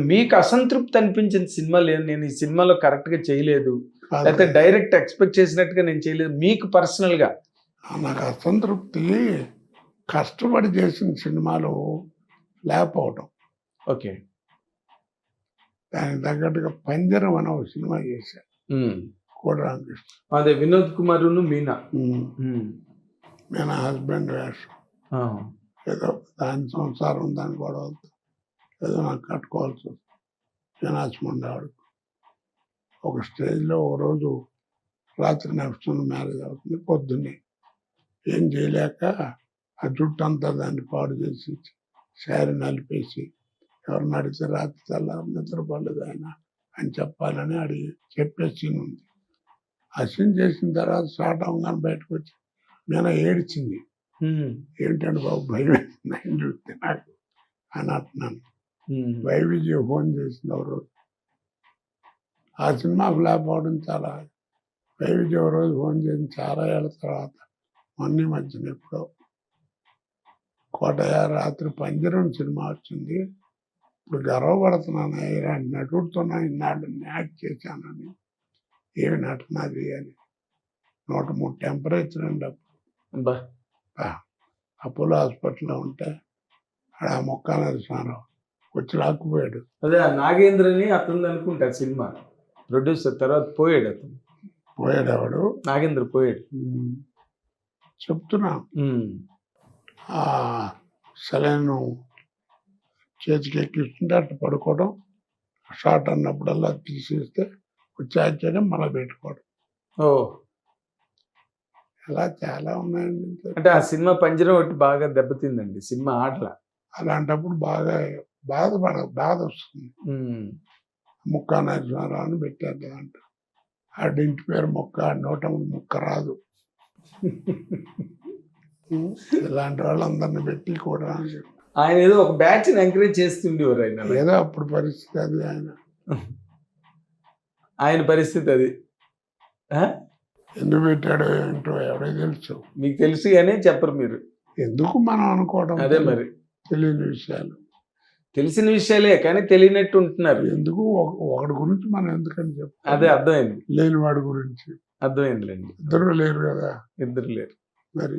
మీకు అసంతృప్తి అనిపించిన సినిమాలు ఏం, నేను ఈ సినిమాలో కరెక్ట్ గా చేయలేదు, కాదు. లేకపోతే డైరెక్ట్ ఎక్స్పెక్ట్ చేసినట్టుగా నేను చేయలేదు, మీకు పర్సనల్ గా? నాకు అసంతృప్తి కష్టపడి చేసిన సినిమాలు లేకపోవడం. ఓకే. దానికి తగ్గట్టుగా పంజరం అనే ఒక సినిమా చేశాను కోడి రామకృష్ణ. అదే వినోద్ కుమారును మీనా. నేను హస్బెండ్ వేషం. ఏదో దాని సంసారం దాని గొడవలతో ఏదో నాకు కట్టుకోవాల్సి వస్తుంది. వినాశమండేవాడు ఒక స్టేజ్లో ఒక రోజు రాత్రి నడుస్తున్న మ్యారేజ్ అవుతుంది. పొద్దున్నే ఏం చేయలేక ఆ జుట్టు అంతా దాన్ని పాడు చేసి శారీ నలిపేసి ఎవరిని అడిగితే రాత్రి తెల్లారు నిద్రపోలేదు ఆయన అని చెప్పాలని అడిగి చెప్పే సీన్ ఉంది. ఆ సీన్ చేసిన తర్వాత స్టార్ట్ అవ్వగానే బయటకు వచ్చి నేను ఏడ్చింది. ఏంటంటే బాబు భయం వేసింది ఆయన చూస్తే నాకు అని అంటున్నాను. వైవిజయ ఫోన్ చేసింది ఎవరు. ఆ సినిమా ఫ్లాప్ అవడం చాలా. వైవిజయ ఒక రోజు ఫోన్ చేసింది చాలా ఏళ్ళ తర్వాత, మొన్న మధ్యన ఎప్పుడో. కోటయ్య రాత్రి పంజరం సినిమా వచ్చింది, ఇప్పుడు గర్వపడుతున్నాను ఇలాంటి నటుడుతున్నా ఇన్నాళ్ళు యాక్ట్ చేశానని. ఏమి నటనది అని 103 టెంపరేచర్ అండి అప్పుడు. అపోలో హాస్పిటల్లో ఉంటే ఆడ ఆ మొక్క నరసింహారావు వచ్చి లాక్కుపోయాడు. అదే నాగేంద్రని అతను అనుకుంటా సినిమా ప్రొడ్యూసర్, తర్వాత పోయాడు అతను. పోయాడు ఎవడు? నాగేంద్ర పోయాడు. చెప్తున్నా ఆ సెలైన్ చేతికి ఎక్కిస్తుంటే అట్లా పడుకోవడం, షార్ట్ అన్నప్పుడల్లా తీసేస్తే వచ్చేయడం మళ్ళీ పెట్టుకోవడం. ఓ, అలా చాలా ఉన్నాయండి. అంటే ఆ సినిమా పంజరం ఒకటి బాగా దెబ్బతిందండి, సినిమా ఆటల. అలాంటప్పుడు బాగా బాధ వస్తుంది. ముక్కా నరసింహారావు అని పెట్టారు కదంట. ఆడింటి పేరు మొక్క, నోట ముక్క రాదు. ఇలాంటి వాళ్ళందరిని పెట్టి కూడా ఆయన ఏదో ఒక బ్యాచ్ ఎంకరేజ్ చేస్తుండేవారు ఆయన. ఏదో అప్పుడు పరిస్థితి అది. ఆయన పరిస్థితి అది. ఎందుకు పెట్టాడో ఏంటో ఎవడో తెలుసు. మీకు తెలుసు కానీ చెప్పరు మీరు. ఎందుకు మనం అనుకోవడం? అదే మరి తెలియని విషయాలు. తెలిసిన విషయాలే కానీ తెలియనట్టు ఉంటున్నారు. ఎందుకు ఒకటి గురించి మనం ఎందుకని చెప్పు. అదే అర్థమైంది. లేని వాడి గురించి అర్థమైందిలేండి. ఇద్దరు లేరు కదా. ఇద్దరు లేరు మరి